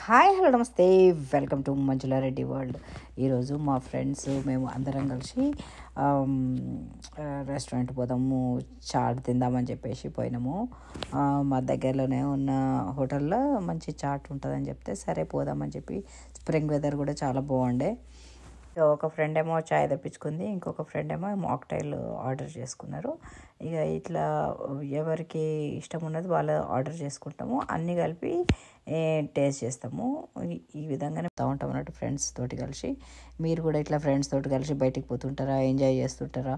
Hi hello నమస్తే, welcome to Manjula Reddy world. ఈరోజు మా ఫ్రెండ్స్ మేము అందరం కలిసి రెస్టారెంట్ పోదాము, చాట్ తిందామని చెప్పేసి పోయినాము. మా దగ్గరలోనే ఉన్న హోటల్లో మంచి చాట్ ఉంటుందని చెప్తే సరే పోదామని చెప్పి, స్ప్రింగ్ వెదర్ కూడా చాలా బాగుండే. ఒక ఫ్రెండ్ ఏమో చాయ్ తెప్పించుకుంది, ఇంకొక ఫ్రెండ్ ఏమో మాక్టైల్ ఆర్డర్ చేసుకున్నారు. ఇక ఇట్లా ఎవరికి ఇష్టం ఉన్నది వాళ్ళు ఆర్డర్ చేసుకుంటాము, అన్నీ కలిపి టేస్ట్ చేస్తాము. ఈ విధంగానే ఉంటాం అన్నట్టు ఫ్రెండ్స్ తోటి కలిసి. మీరు కూడా ఇట్లా ఫ్రెండ్స్ తోటి కలిసి బయటికి పోతుంటారా, ఎంజాయ్ చేస్తుంటారా?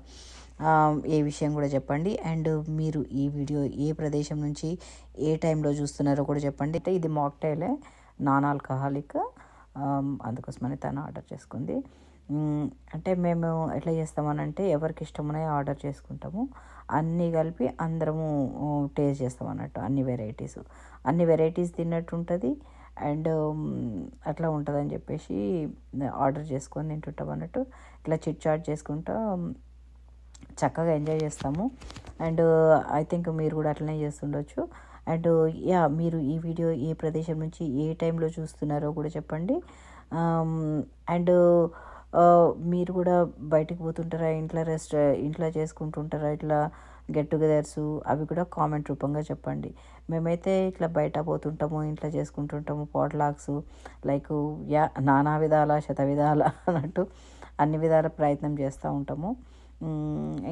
ఏ విషయం కూడా చెప్పండి. అండ్ మీరు ఈ వీడియో ఏ ప్రదేశం నుంచి ఏ టైంలో చూస్తున్నారో కూడా చెప్పండి. అయితే ఇది మాక్టైలే, నాన్ ఆల్కహాలిక్, అందుకోసమని తను ఆర్డర్ చేసుకుంది. అంటే మేము ఎట్లా చేస్తామనంటే ఎవరికి ఇష్టమున్నాయో ఆర్డర్ చేసుకుంటాము, అన్నీ కలిపి అందరము టేస్ట్ చేస్తాం అన్నట్టు. అన్ని వెరైటీస్ తిన్నట్టు ఉంటుంది. అండ్ అట్లా ఉంటుందని చెప్పేసి ఆర్డర్ చేసుకొని తింటుంటాం అన్నట్టు. ఇట్లా చిట్ చాట్ చేసుకుంటా చక్కగా ఎంజాయ్ చేస్తాము. అండ్ ఐ థింక్ మీరు కూడా అట్లనే చేస్తుండొచ్చు. అండ్ మీరు ఈ వీడియో ఏ ప్రదేశం నుంచి ఏ టైంలో చూస్తున్నారో కూడా చెప్పండి. అండ్ మీరు కూడా బయటికి పోతుంటారా, ఇంట్లో చేసుకుంటుంటారా ఇట్లా గెట్ టుగెదర్స్, అవి కూడా కామెంట్ రూపంగా చెప్పండి. మేమైతే ఇట్లా బయట పోతుంటాము, ఇంట్లో చేసుకుంటుంటాము పాట్లాక్స్, లైక్ నానా విధాల శత విధాల అన్నట్టు అన్ని విధాల ప్రయత్నం చేస్తూ ఉంటాము.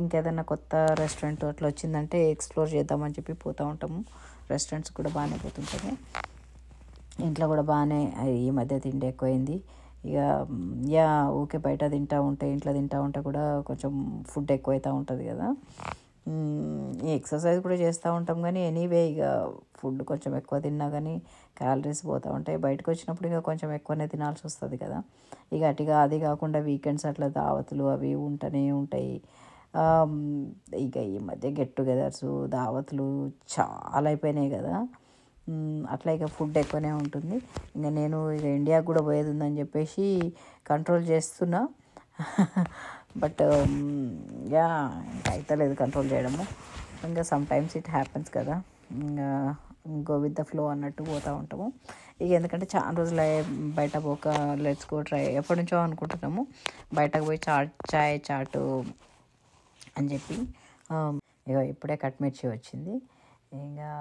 ఇంకేదైనా కొత్త రెస్టారెంట్ అట్లా వచ్చిందంటే ఎక్స్ప్లోర్ చేద్దామని చెప్పి పోతూ ఉంటాము. రెస్టారెంట్స్ కూడా బాగానే పోతుంటాము. ఇంట్లో కూడా బాగానే ఈ మధ్య తిండి ఎక్కువైంది. ఇక ఊకే బయట ఇంట్లో తింటూ ఉంటే కూడా కొంచెం ఫుడ్ ఎక్కువైతూ ఉంటుంది కదా. ఎక్సర్సైజ్ కూడా చేస్తూ ఉంటాం, కానీ ఎనీవే ఇక ఫుడ్ కొంచెం ఎక్కువ తిన్నా కానీ క్యాలరీస్ పోతూ ఉంటాయి. బయటకు వచ్చినప్పుడు ఇక కొంచెం ఎక్కువనే తినాల్సి వస్తుంది కదా. ఇక అది కాకుండా వీకెండ్స్ అట్లా దావతులు అవి ఉంటూనే ఉంటాయి. ఇక ఈ మధ్య గెట్ టుగెదర్స్ దావతులు చాలా అయిపోయినాయి కదా. అట్లా ఇక ఫుడ్ ఎక్కువనే ఉంటుంది. ఇంకా నేను ఇక ఇండియాకు కూడా పోయేది ఉందని చెప్పేసి కంట్రోల్ చేస్తున్నా. బట్ ఇంకా అవుతలేదు కంట్రోల్ చేయడము. ఇంకా సమ్ టైమ్స్ ఇట్ హ్యాపెన్స్ కదా, ఇంకా గో విత్ ద ఫ్లో అన్నట్టు పోతూ ఉంటాము. ఇక ఎందుకంటే చాలా రోజులు బయట పోక లెట్స్ గో ట్రై ఎప్పటి నుంచో అనుకుంటున్నాము బయటకు పోయి చాటు అని చెప్పి. ఇక ఇప్పుడే కట్మిర్చి వచ్చింది, ఇంకా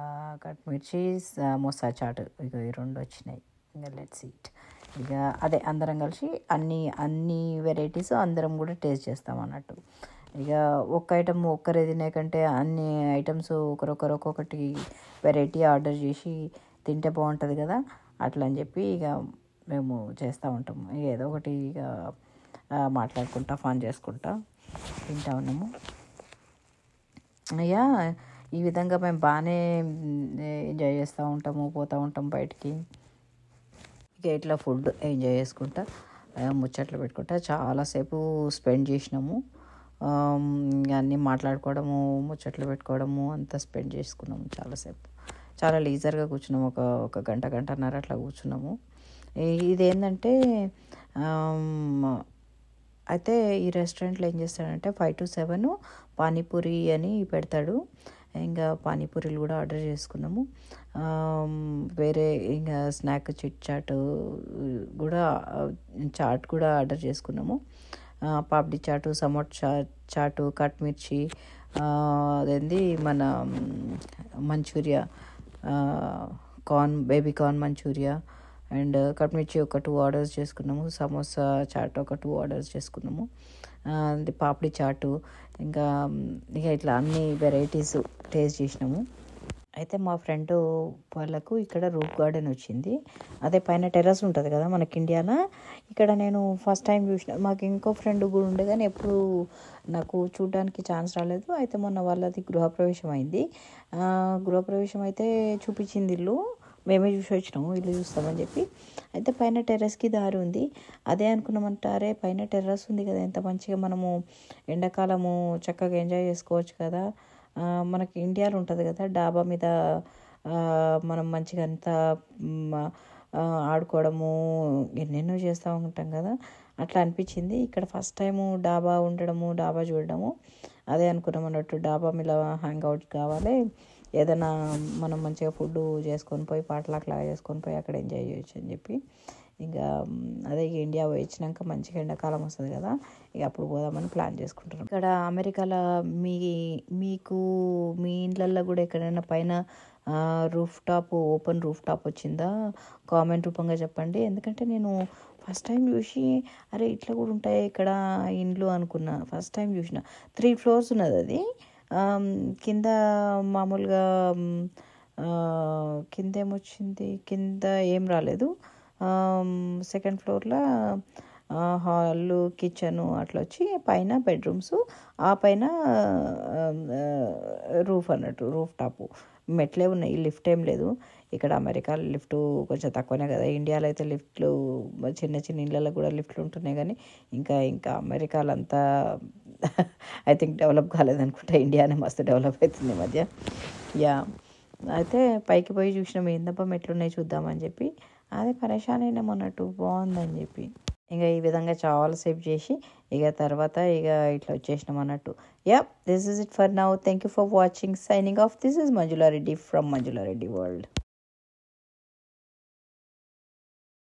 కట్మిర్చి సమోసా చాటు, ఇక ఈ రెండు వచ్చినాయి. ఇంకా లెట్స్ ఈట్. ఇక అదే అందరం కలిసి అన్ని వెరైటీస్ అందరం కూడా టేస్ట్ చేస్తాం అన్నట్టు. ఇక ఒక్క ఐటమ్ ఒక్కరే తినే కంటే అన్ని ఐటమ్స్ ఒక్కొక్కటి వెరైటీ ఆర్డర్ చేసి తింటే బాగుంటుంది కదా. అట్లా అని చెప్పి ఇక మేము చేస్తూ ఉంటాము. ఇక ఏదో ఒకటి ఇక మాట్లాడుకుంటా ఫన్ చేసుకుంటా తింటా ఉన్నాము. ఇక ఈ విధంగా మేము బాగానే ఎంజాయ్ చేస్తూ ఉంటాము, పోతూ ఉంటాం బయటికి. ఇక ఇట్లా ఫుడ్ ఎంజాయ్ చేసుకుంటా ముచ్చట్లు పెట్టుకుంటా చాలాసేపు స్పెండ్ చేసినాము. అన్నీ మాట్లాడుకోవడము, ముచ్చట్లు పెట్టుకోవడము అంతా స్పెండ్ చేసుకున్నాము చాలాసేపు. చాలా లీజర్గా కూర్చున్నాము, ఒక గంటన్నర అట్లా కూర్చున్నాము. ఇదేంటంటే అయితే ఈ రెస్టారెంట్లో ఏం చేస్తాడంటే 5 to 7 పానీపూరి అని పెడతాడు. ఇంకా పానీపూరీలు కూడా ఆర్డర్ చేసుకున్నాము. వేరే ఇంకా స్నాక్ చిట్ చాట్ కూడా చాట్ కూడా ఆర్డర్ చేసుకున్నాము. పాపడి చాటు, సమోసా చాటు, కట్మిర్చి, అదేంది మన Manchuria, baby corn Manchuria and కట్మిర్చి ఒక 2 ఆర్డర్స్ చేసుకున్నాము. సమోసా చాట్ ఒక 2 ఆర్డర్స్ చేసుకున్నాము. పాపడి చాటు, ఇంకా ఇట్లా అన్ని వెరైటీస్ టేస్ట్ చేసినాము. అయితే మా ఫ్రెండ్ వాళ్ళకు ఇక్కడ రూఫ్ గార్డెన్ వచ్చింది. అదే పైన టెర్రస్ ఉంటుంది కదా మనకి ఇండియాలో. ఇక్కడ నేను ఫస్ట్ టైం చూసిన, మాకు ఇంకో ఫ్రెండ్ కూడా ఉండే కానీ ఎప్పుడు నాకు చూడడానికి ఛాన్స్ రాలేదు. అయితే మొన్న వాళ్ళది గృహప్రవేశం అయింది. గృహప్రవేశం అయితే చూపించింది ఇల్లు, మేమే చూసి వచ్చినాము ఇల్లు చూస్తామని చెప్పి. అయితే పైన టెర్రస్కి దారి ఉంది. అదే అనుకున్నామంటారే పైన టెర్రస్ ఉంది కదా, ఎంత మంచిగా మనము ఎండాకాలము చక్కగా ఎంజాయ్ చేసుకోవచ్చు కదా. మనకి ఇండియాలో ఉంటుంది కదా డాబా మీద మనం మంచిగా అంతా ఆడుకోవడము ఎన్నెన్నో చేస్తూ ఉంటాం కదా, అట్లా అనిపించింది. ఇక్కడ ఫస్ట్ టైము డాబా ఉండడము, డాబా చూడడము, అదే అనుకున్నాం అన్నట్టు. డాబా మీద హ్యాంగ్ అవుట్ కావాలి, ఏదైనా మనం మంచిగా ఫుడ్ చేసుకొని పోయి పాటలాగా చేసుకొని పోయి అక్కడ ఎంజాయ్ చేయొచ్చు అని చెప్పి ఇంకా అదే ఇండియా వచ్చినాక మంచిగా ఎండాకాలం వస్తుంది కదా, ఇక అప్పుడు పోదామని ప్లాన్ చేసుకుంటున్నాం. ఇక్కడ అమెరికాలో మీకు మీ ఇండ్లల్లో కూడా ఎక్కడైనా పైన ఓపెన్ రూఫ్ టాప్ వచ్చిందా కామెంట్ రూపంగా చెప్పండి. ఎందుకంటే నేను ఫస్ట్ టైం చూసి అరే ఇట్లా కూడా ఉంటాయి ఇక్కడ ఇండ్లు అనుకున్నా. ఫస్ట్ టైం చూసిన 3 floors ఉన్నది అది. కింద మామూలుగా కింద ఏమొచ్చింది, కింద ఏం రాలేదు. సెకండ్ ఫ్లోర్లో హాలు కిచెను అట్లా వచ్చి పైన బెడ్రూమ్స్, ఆ పైన రూఫ్ అన్నట్టు రూఫ్ టాపు. మెట్లే ఉన్నాయి, లిఫ్ట్ ఏం లేదు. ఇక్కడ అమెరికాలో లిఫ్ట్ కొంచెం తక్కువనే కదా, ఇండియాలో అయితే లిఫ్ట్లు చిన్న చిన్న ఇళ్ళలో కూడా లిఫ్ట్లు ఉంటున్నాయి. కానీ ఇంకా అమెరికాలో అంతా ఐ థింక్ డెవలప్ కాలేదనుకుంటా. ఇండియానే మస్తు డెవలప్ అవుతుంది ఈ మధ్య. యా అయితే పైకి పోయి చూసినాం, ఏందబ్బా మెట్లున్నాయి చూద్దామని చెప్పి. అదే పరేషాన్ అయినాం అన్నట్టు, బాగుందని చెప్పి ఇక ఈ విధంగా చాలాసేపు చేసి ఇక తర్వాత ఇక ఇట్లా వచ్చేసినాం అన్నట్టు. Yeah, this is it for now. Thank you for watching. Signing off. This is Manjula Reddy from Manjula Reddy world.